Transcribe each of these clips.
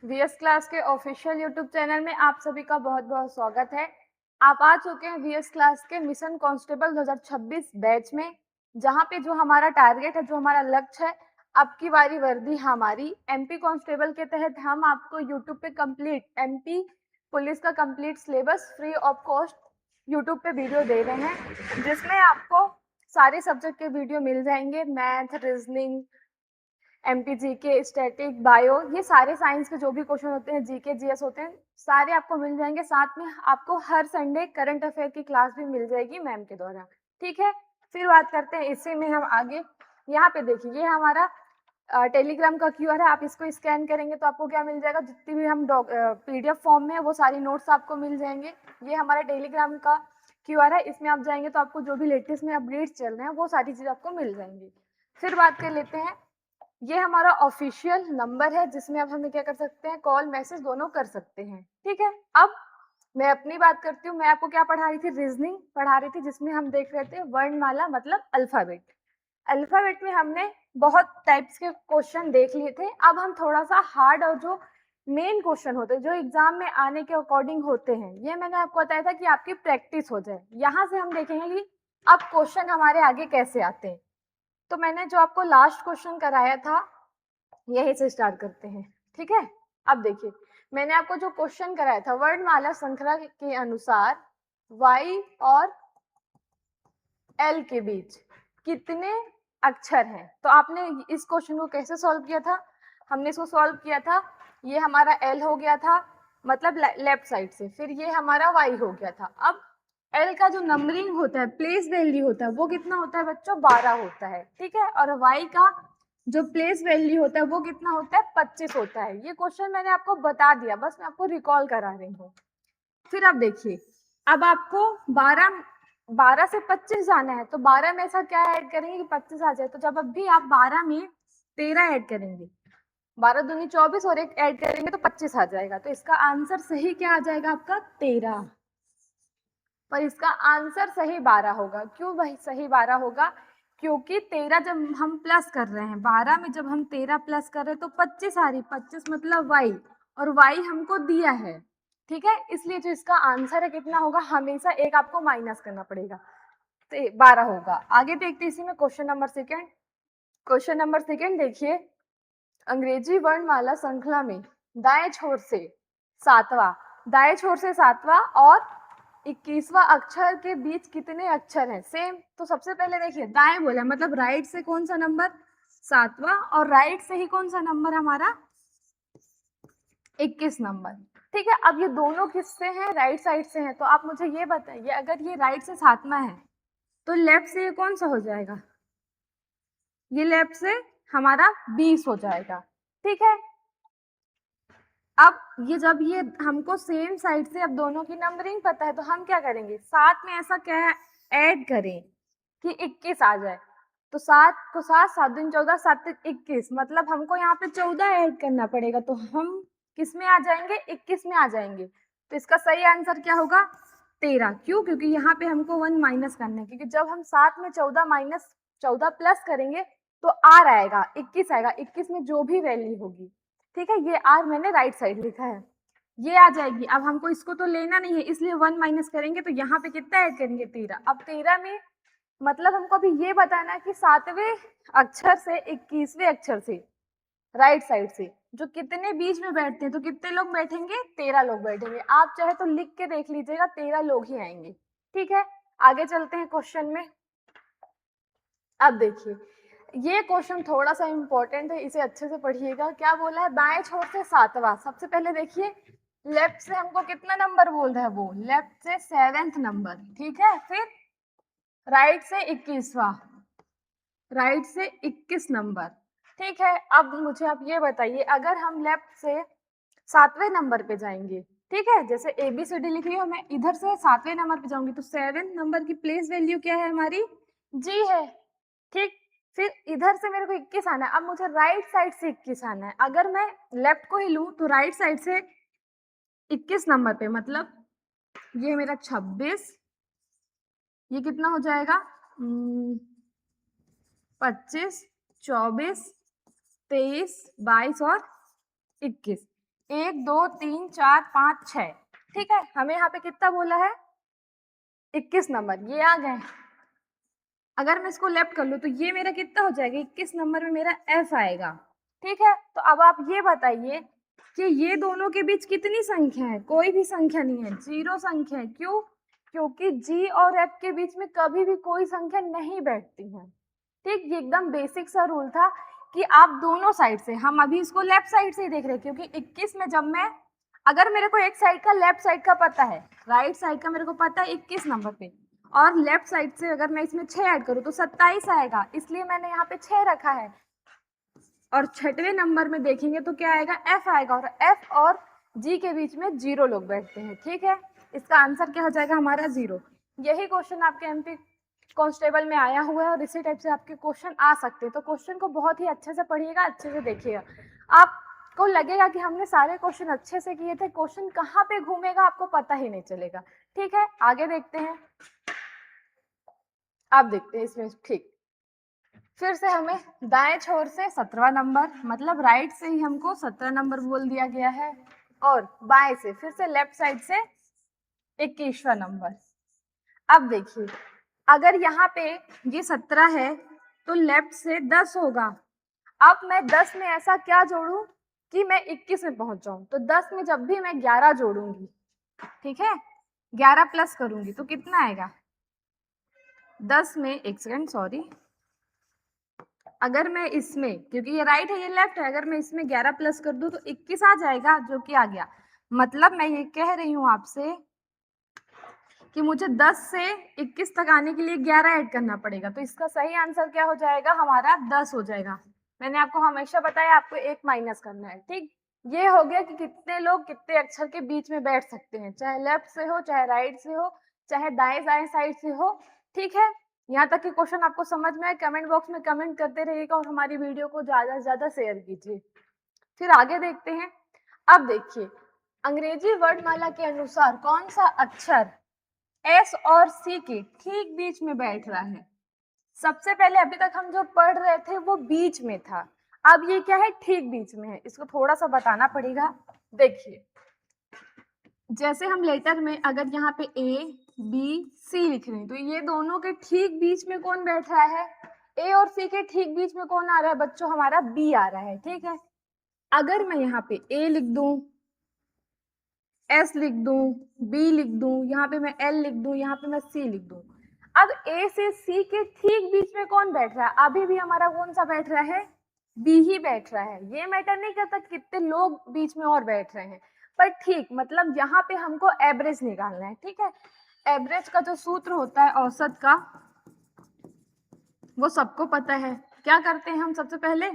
VS class के official YouTube channel में आप सभी का बहुत बहुत स्वागत है। आप आ चुके हैं वीएस क्लास के मिशन कांस्टेबल 2026 बैच में, जहां पे जो हमारा टारगेट है, जो हमारा लक्ष्य है, अब की बारी वर्दी हमारी एमपी कांस्टेबल के तहत हम आपको यूट्यूब पे कंप्लीट एमपी पुलिस का complete syllabus free of cost YouTube पे वीडियो दे रहे हैं, जिसमें आपको सारे सब्जेक्ट के वीडियो मिल जाएंगे। Math, reasoning, MP GK, static, bio, ये सारे साइंस के जो भी क्वेश्चन होते हैं, जीके जीएस होते हैं, सारे आपको मिल जाएंगे। साथ में आपको हर संडे करंट अफेयर की क्लास भी मिल जाएगी मैम के द्वारा। ठीक है, फिर बात करते हैं इसी में हम आगे। यहाँ पे देखिए, ये हमारा टेलीग्राम का क्यूआर है। आप इसको स्कैन करेंगे तो आपको क्या मिल जाएगा, जितनी भी हम पीडीएफ फॉर्म में है वो सारी नोट्स आपको मिल जाएंगे। ये हमारा टेलीग्राम का क्यूआर है, इसमें आप जाएंगे तो आपको जो भी लेटेस्ट में अपडेट्स चल रहे हैं वो सारी चीज आपको मिल जाएंगी। फिर बात कर लेते हैं, ये हमारा ऑफिशियल नंबर है जिसमें अब हमें क्या कर सकते हैं, कॉल मैसेज दोनों कर सकते हैं। ठीक है, अब मैं अपनी बात करती हूँ। मैं आपको क्या पढ़ा रही थी, रीजनिंग पढ़ा रही थी, जिसमें हम देख रहे थे वर्णमाला मतलब अल्फाबेट। अल्फाबेट में हमने बहुत टाइप्स के क्वेश्चन देख लिए थे। अब हम थोड़ा सा हार्ड और जो मेन क्वेश्चन होते हैं, जो एग्जाम में आने के अकॉर्डिंग होते हैं, ये मैंने आपको बताया था कि आपकी प्रैक्टिस हो जाए। यहाँ से हम देखेंगे कि अब क्वेश्चन हमारे आगे कैसे आते हैं। तो मैंने जो आपको लास्ट क्वेश्चन कराया था, यही से स्टार्ट करते हैं। ठीक है, अब देखिए, मैंने आपको जो क्वेश्चन कराया था, वर्णमाला श्रृंखला के अनुसार y और l के बीच कितने अक्षर हैं। तो आपने इस क्वेश्चन को कैसे सॉल्व किया था, हमने इसको सॉल्व किया था, ये हमारा l हो गया था, मतलब लेफ्ट साइड से, फिर ये हमारा y हो गया था। अब l का जो नंबरिंग होता है, प्लेस वैल्यू होता है, वो कितना होता है बच्चों, 12 होता है। ठीक है, और y का जो प्लेस वैल्यू होता है वो कितना होता है, 25 होता है। ये क्वेश्चन मैंने आपको बता दिया, बस मैं आपको रिकॉल करा रही हूँ। फिर अब देखिए, अब आपको 12 से 25 जाना है, तो 12 में ऐसा क्या ऐड करेंगे कि 25 आ जाए। तो जब अब भी आप 12 में 13 ऐड करेंगे, 12 दूनी 24 और एक ऐड करेंगे तो 25 आ जाएगा। तो इसका आंसर सही क्या आ जाएगा आपका, 13। पर इसका आंसर सही 12 होगा। क्यों भाई सही 12 होगा, क्योंकि 13 जब हम प्लस कर रहे हैं, 12 में जब हम 13 प्लस कर रहे हैं तो 25 आ रही, 25 मतलब y, और y हमको दिया है। ठीक है, इसलिए जो इसका आंसर है कितना होगा, हमेशा एक आपको माइनस करना पड़ेगा, तो 12 होगा। आगे देखते हैं इसी में question number second. Question number second देखिए, अंग्रेजी वर्णमाला श्रृंखला में दाएं छोर से सातवां, दाएं छोर से सातवां और 21वां अक्षर के बीच कितने अक्षर हैं। सेम, तो सबसे पहले देखिए, दाएं बोला मतलब राइट से कौन सा नंबर, सातवां, और राइट से ही कौन सा नंबर हमारा, 21 नंबर। ठीक है, अब ये दोनों किससे हैं, राइट साइड से हैं। तो आप मुझे ये बताइए, अगर ये राइट से सातवां है तो लेफ्ट से ये कौन सा हो जाएगा, ये लेफ्ट से हमारा 20 हो जाएगा। ठीक है, अब ये जब ये हमको सेम साइड से अब दोनों की नंबरिंग पता है, तो हम क्या करेंगे, साथ में ऐसा क्या ऐड करें कि 21 आ जाए। तो 7 को 7, 7 दूनी 14, 7 21, मतलब हमको यहाँ पे 14 ऐड करना पड़ेगा। तो हम किस में आ जाएंगे, 21 में आ जाएंगे। तो इसका सही आंसर क्या होगा, 13। क्यों, क्योंकि यहाँ पे हमको 1 माइनस करना है, क्योंकि जब हम 7 में 14 माइनस 14 प्लस करेंगे तो आर आएगा, 21 आएगा, 21 में जो भी वैल्यू होगी। ठीक है, ये आर मैंने राइट साइड लिखा है, ये आ जाएगी। अब हमको इसको तो लेना नहीं है, इसलिए 1 माइनस करेंगे, तो यहाँ पे कितना ऐड करेंगे, 13। अब 13 में मतलब हमको अभी ये बताना है कि 7वें अक्षर से 21वें अक्षर से राइट साइड से जो कितने बीच में बैठते हैं, तो कितने लोग बैठेंगे, 13 लोग बैठेंगे। आप चाहे तो लिख के देख लीजिएगा, 13 लोग ही आएंगे। ठीक है, आगे चलते हैं क्वेश्चन में। अब देखिए, ये क्वेश्चन थोड़ा सा इंपॉर्टेंट है, इसे अच्छे से पढ़िएगा। क्या बोला है, बाएं छोर से सातवां। सबसे पहले देखिए, लेफ्ट से हमको कितना नंबर बोल रहा है, वो लेफ्ट से 7th नंबर। ठीक है, फिर राइट से 21वां, राइट से 21 नंबर। ठीक है, अब मुझे आप ये बताइए, अगर हम लेफ्ट से 7वें नंबर पे जाएंगे, ठीक है, जैसे ABCD लिख रही हूँ मैं, इधर से 7वें नंबर पे जाऊंगी, तो 7th नंबर की प्लेस वैल्यू क्या है हमारी, जी है। ठीक, फिर इधर से मेरे को 21 आना है। अब मुझे राइट साइड से 21 आना है। अगर मैं लेफ्ट को ही लूं तो राइट साइड से 21 नंबर पे, मतलब ये मेरा 26, ये कितना हो जाएगा, 25, 24, 23, 22 और 21। 1 2 3 4 5 6। ठीक है, हमें यहाँ पे कितना बोला है? 21 नंबर, ये आ गए। अगर मैं इसको लेफ्ट कर लूँ तो ये मेरा कितना हो जाएगा? 21 नंबर में मेरा एफ आएगा। ठीक है, तो अब आप ये बताइए कि ये दोनों के बीच कितनी संख्या है? कोई भी संख्या नहीं है, 0 संख्या है। क्यों? क्योंकि जी और एफ के बीच में कभी भी कोई संख्या नहीं बैठती है। ठीक, ये एकदम बेसिक सा रूल था कि आप दोनों साइड से, हम अभी इसको लेफ्ट साइड से ही देख रहे हैं, क्योंकि 21 में जब मैं, अगर मेरे को एक साइड का लेफ्ट साइड का पता है, राइट साइड का मेरे को पता है 21 नंबर पे, और लेफ्ट साइड से अगर मैं इसमें 6 ऐड करूँ तो 27 आएगा, इसलिए मैंने यहाँ पे 6 रखा है। और छठवें नंबर में देखेंगे तो क्या आएगा? एफ आएगा, और एफ और जी के बीच में 0 लोग बैठते हैं। ठीक है, इसका आंसर क्या हो जाएगा हमारा? 0। यही क्वेश्चन आपके एमपी कांस्टेबल में आया हुआ है और इसी टाइप से आपके क्वेश्चन आ सकते हैं। तो क्वेश्चन को बहुत ही अच्छे से पढ़िएगा, अच्छे से देखिएगा। आपको लगेगा कि हमने सारे क्वेश्चन अच्छे से किए थे, क्वेश्चन कहाँ पे घूमेगा आपको पता ही नहीं चलेगा। ठीक है, आगे देखते हैं। आप देखते हैं इसमें। ठीक, फिर से हमें दाएं छोर से 17वां नंबर, मतलब राइट से ही हमको 17 नंबर बोल दिया गया है, और बाएं से फिर से लेफ्ट साइड से 21वां नंबर। अब देखिए, अगर यहाँ पे ये 17 है तो लेफ्ट से 10 होगा। अब मैं 10 में ऐसा क्या जोड़ूं कि मैं 21 में पहुंच जाऊं? तो 10 में जब भी मैं 11 जोड़ूंगी, ठीक है, 11 प्लस करूंगी तो कितना आएगा? 10 में, एक सेकंड सॉरी, अगर मैं इसमें, क्योंकि ये राइट है ये लेफ्ट है, अगर मैं इसमें 11 प्लस कर दूं तो 21 आ जाएगा, जो कि आ गया। मतलब मैं ये कह रही हूं आपसे कि मुझे 10 से 21 तक आने के लिए 11 ऐड करना पड़ेगा। तो इसका सही आंसर क्या हो जाएगा हमारा? 10 हो जाएगा। मैंने आपको हमेशा बताया आपको 1 माइनस करना है। ठीक, ये हो गया कि कितने लोग कितने अक्षर के बीच में बैठ सकते हैं, चाहे लेफ्ट से हो, चाहे राइट से हो, चाहे दाएं दाएं साइड से हो। ठीक है, यहाँ तक के क्वेश्चन आपको समझ में आए? कमेंट बॉक्स में कमेंट करते रहिएगा और हमारी वीडियो को ज्यादा से ज्यादा शेयर कीजिए। फिर आगे देखते हैं। अब देखिए, अंग्रेजी वर्णमाला के अनुसार कौन सा अक्षर एस और सी के ठीक बीच में बैठ रहा है? सबसे पहले अभी तक हम जो पढ़ रहे थे वो बीच में था, अब ये क्या है? ठीक बीच में है। इसको थोड़ा सा बताना पड़ेगा। देखिए, जैसे हम लेटर में अगर यहाँ पे ए बी सी लिख रहे हैं तो ये दोनों के ठीक बीच में कौन बैठ रहा है? ए और सी के ठीक बीच में कौन आ रहा है बच्चों? हमारा बी आ रहा है। ठीक है, अगर मैं यहाँ पे ए लिख दूं, एस लिख दूं, बी लिख दूं, यहाँ पे मैं एल लिख दूं, यहाँ पे मैं सी लिख दूं, अब ए से सी के ठीक बीच में कौन बैठ रहा है? अभी भी हमारा कौन सा बैठ रहा है? बी ही बैठ रहा है। ये मैटर नहीं करता कितने लोग बीच में और बैठ रहे हैं, पर ठीक, मतलब यहाँ पे हमको एवरेज निकालना है। ठीक है, एवरेज का जो सूत्र होता है औसत का, वो सबको पता है। क्या करते हैं हम? सबसे पहले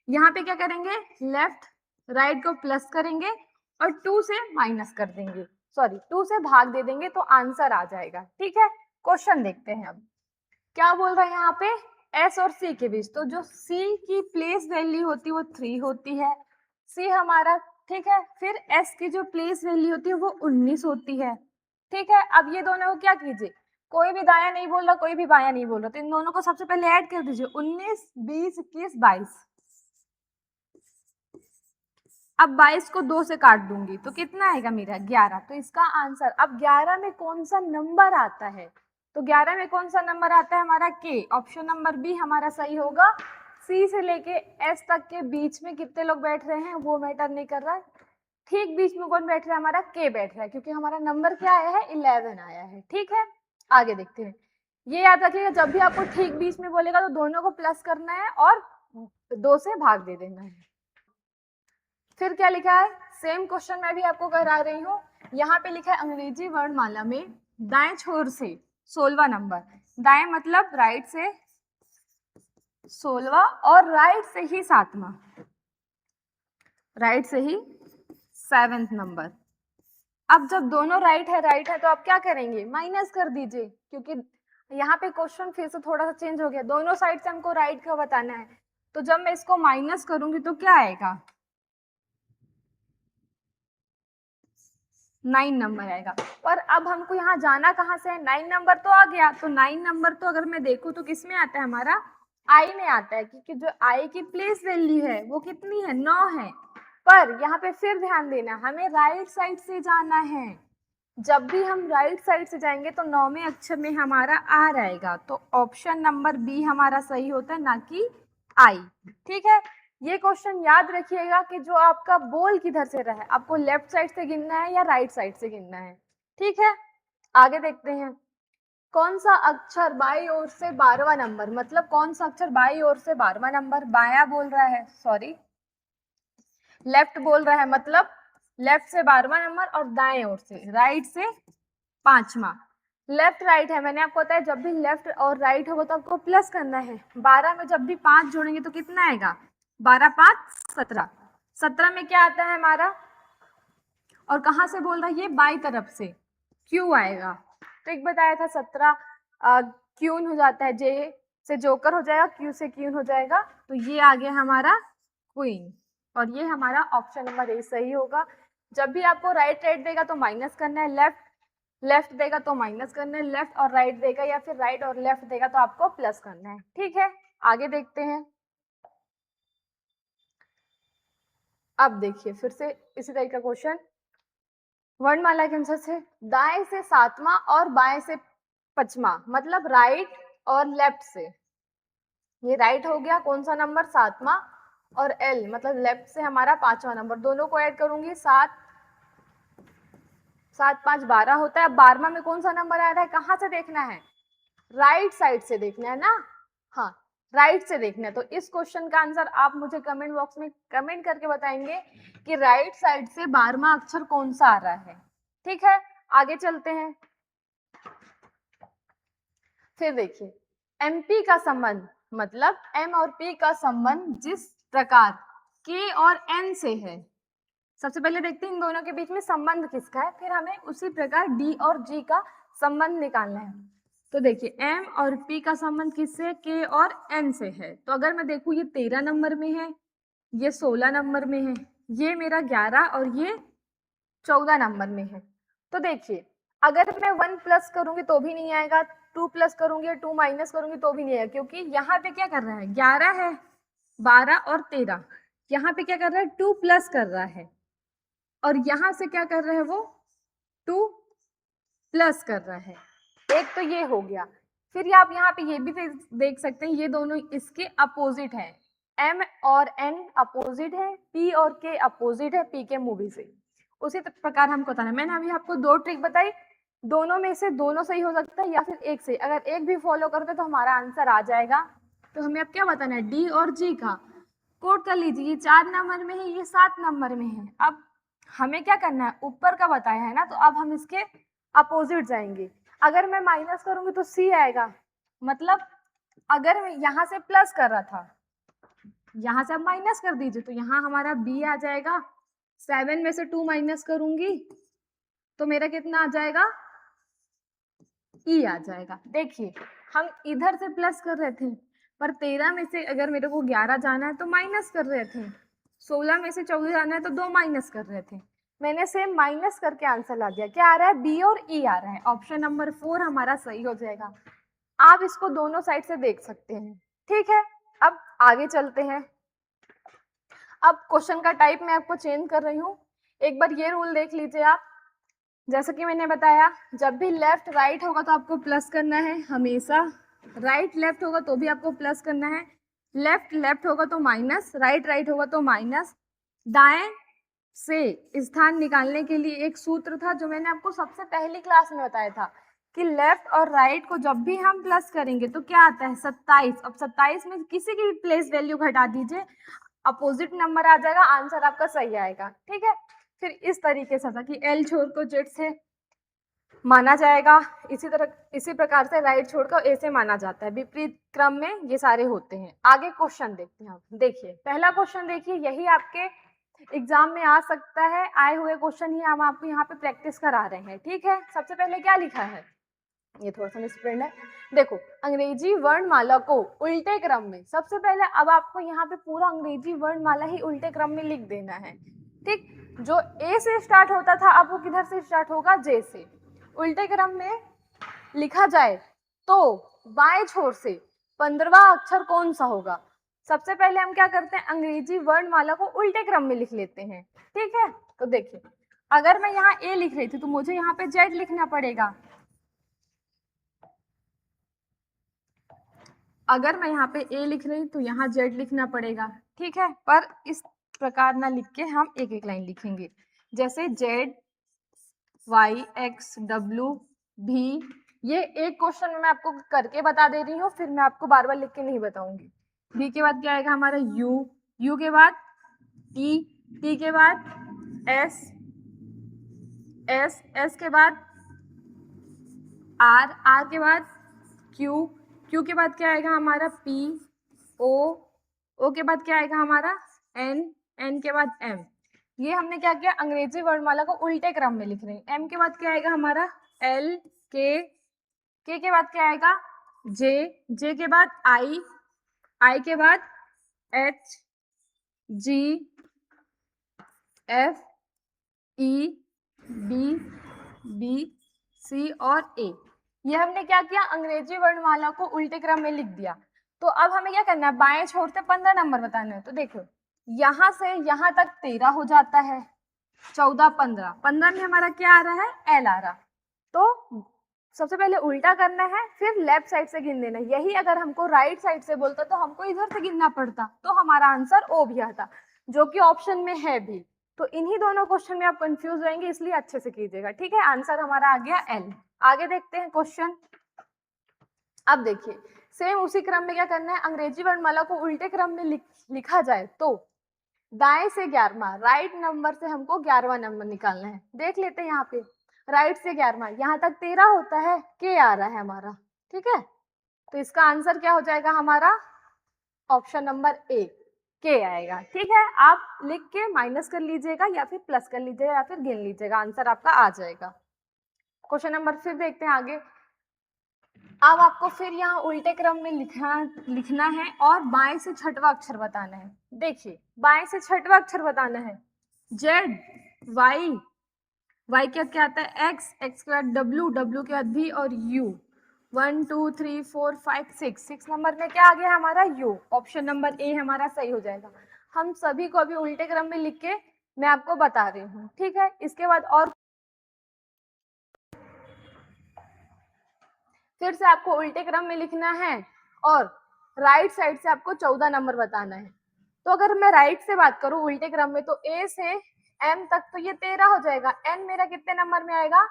यहाँ पे क्या करेंगे? लेफ्ट राइट को प्लस करेंगे और 2 से माइनस कर देंगे, सॉरी 2 से भाग दे देंगे तो आंसर आ जाएगा। ठीक है, क्वेश्चन देखते हैं। अब क्या बोल रहे हैं यहाँ पे? एस और सी के बीच, तो जो सी की प्लेस वैल्यू होती है वो 3 होती है, सी हमारा। ठीक है, फिर एस की जो प्लेस वैल्यू होती है वो 19 होती है। ठीक है, अब ये दोनों को क्या कीजिए, कोई भी दाया नहीं बोल रहा, कोई भी बाया नहीं बोल रहा, तो इन दोनों को सबसे पहले ऐड कर दीजिए, 19 20 21 22। अब 22 को 2 से काट दूंगी तो कितना आएगा मेरा? 11। तो इसका आंसर, अब 11 में कौन सा नंबर आता है? तो 11 में कौन सा नंबर आता है हमारा? के। ऑप्शन नंबर बी हमारा सही होगा। सी से लेके एस तक के बीच में कितने लोग बैठ रहे हैं वो मैटर नहीं कर रहा है, ठीक बीच में कौन बैठ रहा है? हमारा के बैठ रहा है, क्योंकि हमारा नंबर क्या आया है? 11 आया है। ठीक है, आगे देखते हैं। ये याद रखिएगा, जब भी आपको ठीक बीच में बोलेगा तो दोनों को प्लस करना है और 2 से भाग दे देना है। फिर क्या लिखा है? सेम क्वेश्चन मैं भी आपको करा रही हूँ। यहाँ पे लिखा है अंग्रेजी वर्णमाला में दाएं छोर से 16वां नंबर, दाएं मतलब राइट से 16वां और राइट से ही 7वां, राइट से ही 7th नंबर। अब जब दोनों राइट है तो आप क्या करेंगे? माइनस कर दीजिए, क्योंकि यहाँ पे क्वेश्चन फिर से थोड़ा सा चेंज हो गया, दोनों साइड से हमको राइट का बताना है। तो जब मैं इसको माइनस करूंगी तो क्या आएगा? 9 नंबर आएगा। और अब हमको यहाँ जाना कहाँ से है? 9 नंबर तो आ गया, तो 9 नंबर तो अगर मैं देखूँ तो किस में आता है? हमारा आई में आता है, क्योंकि जो आई की प्लेस वैल्यू है वो कितनी है? 9 है। पर यहाँ पे फिर ध्यान देना, हमें राइट साइड से जाना है। जब भी हम राइट साइड से जाएंगे तो 9वें अक्षर में हमारा आ रहेगा, तो ऑप्शन नंबर बी हमारा सही होता है, ना कि आई। ठीक है, ये क्वेश्चन याद रखिएगा कि जो आपका बोल किधर से रहा है, आपको लेफ्ट साइड से गिनना है या राइट साइड से गिनना है। ठीक है, आगे देखते हैं। कौन सा अक्षर बाई ओर से 12वां नंबर, मतलब कौन सा अक्षर बाई ओर से 12वां नंबर, बाया बोल रहा है, सॉरी लेफ्ट बोल रहा है, मतलब लेफ्ट से 12वां नंबर और दाएं ओर से राइट से 5वां। लेफ्ट राइट है, मैंने आपको बताया जब भी लेफ्ट और राइट होगा तो आपको प्लस करना है। 12 में जब भी 5 जोड़ेंगे तो कितना आएगा, 12 5 17। 17 में क्या आता है हमारा, और कहाँ से बोल रहा है ये, बाई तरफ से क्यू आएगा। तो एक बताया था 17 क्यून हो जाता है, जे से जोकर हो जाएगा, क्यू से क्यून हो जाएगा, तो ये आ गया हमारा क्वीन, और ये हमारा ऑप्शन नंबर ए सही होगा। जब भी आपको राइट राइट देगा तो माइनस करना है, लेफ्ट लेफ्ट देगा तो माइनस करना है, लेफ्ट और राइट देगा या फिर राइट और लेफ्ट देगा तो आपको प्लस करना है। ठीक है, आगे देखते हैं। अब देखिए फिर से इसी तरह का क्वेश्चन, वर्णमाला के अनुसार से दाएं से 7वां और बाएं से 5वां, मतलब राइट और लेफ्ट से। ये राइट हो गया, कौन सा नंबर, 7वां, और एल मतलब लेफ्ट से हमारा 5वां नंबर, दोनों को ऐड करूंगी, 7 7 5 12 होता है। अब 12वां में कौन सा नंबर आ रहा है, कहाँ से देखना है, राइट साइड से देखना है ना, हाँ राइट से देखना है। तो इस क्वेश्चन का आंसर आप मुझे कमेंट बॉक्स में कमेंट करके बताएंगे कि राइट साइड से 12वां अक्षर कौन सा आ रहा है। ठीक है, आगे चलते हैं। फिर देखिए, एमपी का संबंध, मतलब एम और पी का संबंध जिस प्रकार के और एन से है, सबसे पहले देखते हैं इन दोनों के बीच में संबंध किसका है, फिर हमें उसी प्रकार डी और जी का संबंध निकालना है। तो देखिए एम और पी का संबंध किससे, के और एन से है। तो अगर मैं देखूं ये 13 नंबर में है, ये 16 नंबर में है, ये मेरा 11 और ये 14 नंबर में है। तो देखिए अगर मैं 1 प्लस करूंगी तो भी नहीं आएगा, 2 प्लस करूंगी, 2 माइनस करूंगी तो भी नहीं आएगा, क्योंकि यहाँ पे क्या कर रहा है, 11 है, 12 और 13, यहाँ पे क्या कर रहा है, 2 प्लस कर रहा है, और यहां से क्या कर रहा है, वो 2 प्लस कर रहा है। एक तो ये हो गया। फिर आप यहाँ पे ये भी देख सकते हैं, ये दोनों इसके अपोजिट हैं, एम और एन अपोजिट है, पी और के अपोजिट है, पी के मूवी से। उसी प्रकार हमको बताना है। मैंने अभी आपको 2 ट्रिक बताई, दोनों में से दोनों सही हो सकता है या फिर एक सही, अगर एक भी फॉलो करते तो हमारा आंसर आ जाएगा। तो हमें अब क्या बताना है, डी और जी का कोड कर लीजिए, ये 4 नंबर में है, ये 7 नंबर में है। अब हमें क्या करना है, ऊपर का बताया है ना, तो अब हम इसके अपोजिट जाएंगे। अगर मैं माइनस करूंगी तो सी आएगा, मतलब अगर मैं यहाँ से प्लस कर रहा था, यहाँ से अब माइनस कर दीजिए, तो यहाँ हमारा बी आ जाएगा। 7 में से 2 माइनस करूंगी तो मेरा कितना आ जाएगा, ई आ जाएगा। देखिए हम इधर से प्लस कर रहे थे, पर 13 में से अगर मेरे को 11 जाना है तो माइनस कर रहे थे, 16 में से 14 जाना है तो 2 माइनस कर रहे थे। मैंने सेम माइनस करके आंसर ला दिया, क्या आ रहा है, बी और ई आ रहा है। ऑप्शन नंबर 4 हमारा सही हो जाएगा। आप इसको दोनों साइड से देख सकते हैं। ठीक है, अब आगे चलते हैं। अब क्वेश्चन का टाइप मैं आपको चेंज कर रही हूँ। एक बार ये रूल देख लीजिए आप, जैसा कि मैंने बताया जब भी लेफ्ट राइट होगा तो आपको प्लस करना है हमेशा, राइट लेफ्ट होगा तो भी आपको प्लस करना है, लेफ्ट लेफ्ट होगा तो माइनस, राइट राइट होगा तो माइनस। दाएं से स्थान निकालने के लिए एक सूत्र था जो मैंने आपको सबसे पहली क्लास में बताया था कि लेफ्ट और राइट को जब भी हम प्लस करेंगे तो क्या आता है, 27। अब 27 में किसी की भी प्लेस वैल्यू घटा दीजिए, अपोजिट नंबर आ जाएगा, आंसर आपका सही आएगा। ठीक है, फिर इस तरीके से था कि एल छोड़ को जेड से माना जाएगा, इसी प्रकार से राइट छोड़कर ए से माना जाता है, विपरीत क्रम में ये सारे होते हैं। आगे क्वेश्चन देखते हैं। देखिए पहला क्वेश्चन देखिए, यही आपके एग्जाम में आ सकता है, आए हुए क्वेश्चन ही हम आपको यहाँ पे प्रैक्टिस करा रहे हैं। ठीक है, सबसे पहले क्या लिखा है, ये थोड़ा सा मिसप्रिंट है, देखो अंग्रेजी वर्णमाला को उल्टे क्रम में, सबसे पहले अब आपको यहाँ पे पूरा अंग्रेजी वर्णमाला ही उल्टे क्रम में लिख देना है। ठीक, जो ए से स्टार्ट होता था अब वो किधर से स्टार्ट होगा, जे से। उल्टे क्रम में लिखा जाए तो बाएं छोर से 15वां अक्षर कौन सा होगा, सबसे पहले हम क्या करते हैं, अंग्रेजी वर्णमाला को उल्टे क्रम में लिख लेते हैं। ठीक है, तो देखिए अगर मैं यहाँ ए लिख रही थी तो मुझे यहाँ पे जेड लिखना पड़ेगा। अगर मैं यहाँ पे ए लिख रही तो यहाँ जेड लिखना पड़ेगा। ठीक है, पर इस प्रकार ना लिख के हम एक एक लाइन लिखेंगे, जैसे जेड वाई एक्स डब्ल्यू भी। ये एक क्वेश्चन में मैं आपको करके बता दे रही हूँ, फिर मैं आपको बार बार लिख के नहीं बताऊंगी। बी के बाद क्या आएगा हमारा यू, यू के बाद टी, टी के बाद एस, एस, एस के बाद आर, आर के बाद क्यू, क्यू के बाद क्या आएगा हमारा पी, ओ, ओ के बाद क्या आएगा हमारा एन, एन के बाद एम। ये हमने क्या किया, अंग्रेजी वर्णमाला को उल्टे क्रम में लिख रहे हैं। एम के बाद क्या आएगा हमारा एल, के के बाद क्या आएगा जे, जे के बाद आई, आई के बाद एच, जी, एफ, ई, बी, बी, सी और ए। ये हमने क्या किया, अंग्रेजी वर्णमाला को उल्टे क्रम में लिख दिया। तो अब हमें क्या करना है, बाएं छोर से 15 नंबर बताने हैं। तो देखो यहां से यहां तक 13 हो जाता है, 14, 15, 15 में हमारा क्या आ रहा है, एल आ रहा। तो सबसे पहले उल्टा करना है, फिर लेफ्ट साइड से गिन देना। यही अगर हमको राइट साइड से बोलता तो हमको इधर से गिनना पड़ता, तो हमारा आंसर ओ भी आता, जो कि ऑप्शन में है भी। तो इन्हीं दोनों क्वेश्चन में आप कंफ्यूज रहेंगे, इसलिए अच्छे से कीजिएगा। ठीक है, आंसर हमारा आ गया एल। आगे देखते हैं क्वेश्चन। अब देखिए सेम उसी क्रम में क्या करना है, अंग्रेजी वर्णमाला को उल्टे क्रम में लिखा जाए तो दाएं से 11वां, राइट नंबर से हमको 11वां नंबर निकालना है। देख लेते हैं यहाँ पे राइट से 11वां, यहाँ तक 13 होता है, के आ रहा है हमारा। ठीक है, तो इसका आंसर क्या हो जाएगा हमारा, ऑप्शन नंबर ए, के आएगा। ठीक है, आप लिख के माइनस कर लीजिएगा या फिर प्लस कर लीजिएगा या फिर गिन लीजिएगा, आंसर आपका आ जाएगा। क्वेश्चन नंबर फिर देखते हैं आगे। अब आपको फिर यहाँ उल्टे क्रम में लिखना है और बाएं से छठवां अक्षर बताना है। देखिए बाएं से छठवां अक्षर बताना है, जेड, वाई, वाई के बाद क्या आता है एक्स, एक्स के बाद डब्ल्यू, डब्ल्यू के बाद भी और यू। 1 2 3 4 5 6, 6 नंबर में क्या आ गया हमारा यू। ऑप्शन नंबर ए हमारा सही हो जाएगा। हम सभी को अभी उल्टे क्रम में लिख के मैं आपको बता रही हूँ। ठीक है, इसके बाद और फिर से आपको उल्टे क्रम में लिखना है और राइट साइड से आपको 14 नंबर बताना है। तो अगर मैं राइट से बात करूं उल्टे क्रम में, तो ए से एम तक तो ये 13 हो जाएगा। एन मेरा कितने नंबर में आएगा,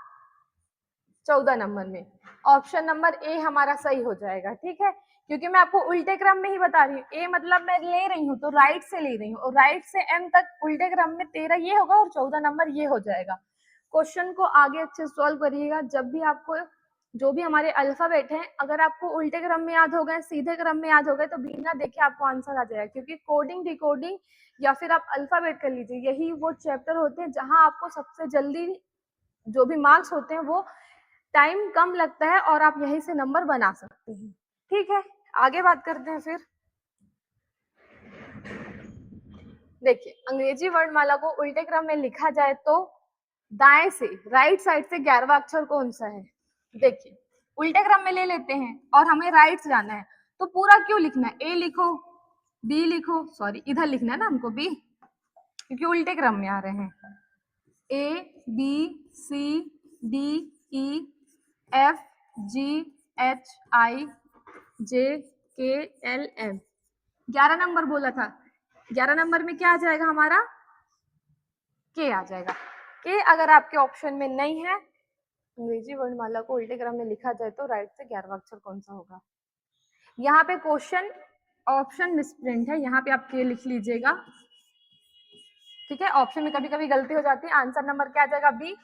14 नंबर में। ऑप्शन नंबर ए हमारा सही हो जाएगा। ठीक है, क्योंकि मैं आपको उल्टे क्रम में ही बता रही हूँ। ए मतलब मैं ले रही हूँ तो राइट से ले रही हूँ, और राइट से एम तक उल्टे क्रम में 13 ये होगा और 14 नंबर ये हो जाएगा। क्वेश्चन को आगे अच्छे सॉल्व करिएगा। जब भी आपको जो भी हमारे अल्फाबेट हैं, अगर आपको उल्टे क्रम में याद हो गए, सीधे क्रम में याद हो गए, तो बिना देखे आपको आंसर आ जाएगा। क्योंकि कोडिंग, डिकोडिंग या फिर आप अल्फाबेट कर लीजिए, यही वो चैप्टर होते हैं जहां आपको सबसे जल्दी जो भी मार्क्स होते हैं वो टाइम कम लगता है और आप यहीं से नंबर बना सकते हैं। ठीक है, आगे बात करते हैं फिर। देखिए अंग्रेजी वर्णमाला को उल्टे क्रम में लिखा जाए तो दाएं से राइट साइड से 11वां अक्षर कौन सा है। देखिए उल्टे क्रम में ले लेते हैं और हमें राइट से जाना है, तो पूरा क्यों लिखना है, ए लिखो, बी लिखो, सॉरी इधर लिखना है ना हमको बी, क्योंकि उल्टे क्रम में आ रहे हैं। A B C D E F G H I J K L M. 11 number बोला था, 11 नंबर में क्या आ जाएगा हमारा, के आ जाएगा। के अगर आपके ऑप्शन में नहीं है, अंग्रेजी वर्णमाला को उल्टे क्रम में लिखा जाए तो राइट से 11वां अक्षर कौन सा होगा। यहाँ पे क्वेश्चन ऑप्शन मिसप्रिंट है, यहाँ पे आप के लिख लीजिएगा। ठीक है, ऑप्शन में कभी कभी गलती हो जाती है। आंसर नंबर क्या आ जाएगा, बी।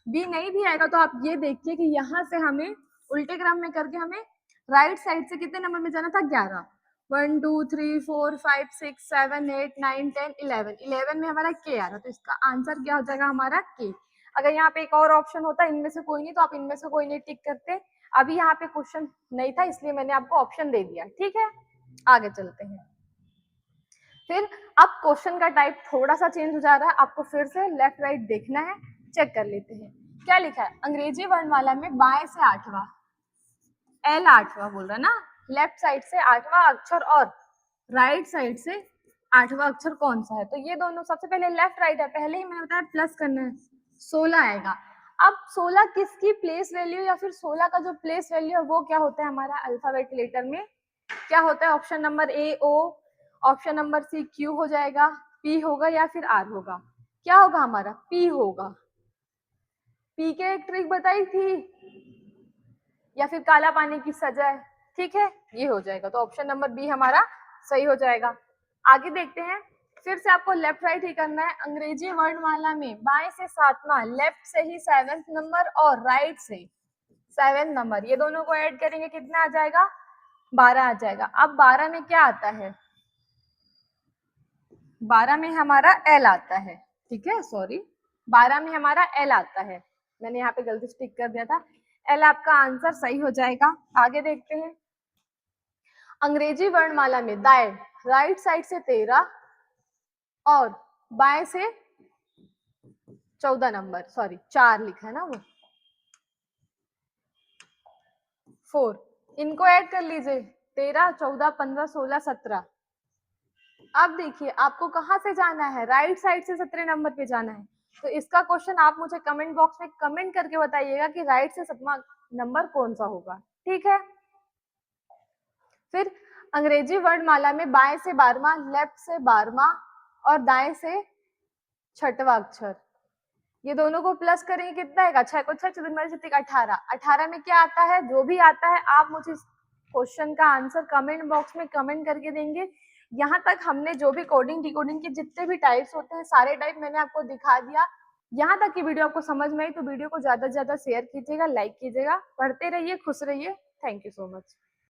बी नहीं भी आएगा तो आप ये देखिए कि यहाँ से हमें उल्टे क्रम में करके हमें राइट साइड से कितने नंबर में जाना था, 11। 1 2 3 4 5 6 7 8 9 10 11, 11 में हमारा के आ रहा, तो इसका आंसर क्या हो जाएगा हमारा के। अगर यहाँ पे एक और ऑप्शन होता इनमें से कोई नहीं, तो आप इनमें से कोई नहीं टिक करते। अभी यहाँ पे क्वेश्चन नहीं था इसलिए मैंने आपको ऑप्शन दे दिया। ठीक है, आगे चलते हैं। फिर अब क्वेश्चन का टाइप थोड़ा सा चेंज हो जा रहा है, आपको फिर से लेफ्ट राइट देखना है, चेक कर लेते हैं क्या लिखा है। अंग्रेजी वर्णमाला में बाएं से 8वां, एल 8वां बोल रहा है ना, लेफ्ट साइड से 8वां अक्षर और राइट साइड से 8वां अक्षर कौन सा है? तो ये दोनों सबसे पहले लेफ्ट राइट है, पहले ही मैंने बताया प्लस करना है, 16 आएगा। अब 16 किसकी प्लेस वैल्यू या फिर 16 का जो प्लेस वैल्यू है वो क्या होता है हमारा अल्फाबेट लेटर में? क्या होता है? Option number A O, option number C Q हो जाएगा, पी होगा या फिर आर होगा? क्या होगा हमारा? पी होगा। पी के एक ट्रिक बताई थी, या फिर काला पानी की सजा, ठीक है, ये हो जाएगा। तो ऑप्शन नंबर बी हमारा सही हो जाएगा। आगे देखते हैं, फिर से आपको लेफ्ट राइट ही करना है। अंग्रेजी वर्णमाला में बाएं से 7वां, लेफ्ट से ही 7th नंबर और राइट से 7th नंबर, ये दोनों को ऐड करेंगे कितना आ जाएगा? 12 आ जाएगा। अब 12 में क्या आता है? 12 में हमारा एल आता है, ठीक है, सॉरी 12 में हमारा एल आता है, मैंने यहाँ पे गलती से टिक कर दिया था। एल आपका आंसर सही हो जाएगा। आगे देखते हैं, अंग्रेजी वर्णमाला में दाएं राइट साइड से 13 और बाएं से 14 नंबर, सॉरी 4 लिखा है ना वो, 4, इनको ऐड कर लीजिए, 13 14 15 16 17। अब देखिए आपको कहां से जाना है? राइट साइड से 17 नंबर पे जाना है। तो इसका क्वेश्चन आप मुझे कमेंट बॉक्स में कमेंट करके बताइएगा कि राइट से 7वां नंबर कौन सा होगा, ठीक है। फिर अंग्रेजी वर्णमाला में बाएं से 12वां, लेफ्ट से 12वां और दाएं से 6वां अक्षर, ये दोनों को प्लस करेंगे कितना आएगा? 6 को 6 18। 18 में क्या आता है? जो भी आता है आप मुझे क्वेश्चन का आंसर कमेंट बॉक्स में कमेंट करके देंगे। यहाँ तक हमने जो भी कोडिंग डिकोडिंग के जितने भी टाइप्स होते हैं सारे टाइप मैंने आपको दिखा दिया। यहाँ तक की वीडियो आपको समझ में आई तो वीडियो को ज्यादा से ज्यादा शेयर कीजिएगा, लाइक कीजिएगा, पढ़ते रहिए, खुश रहिए। Thank you so much.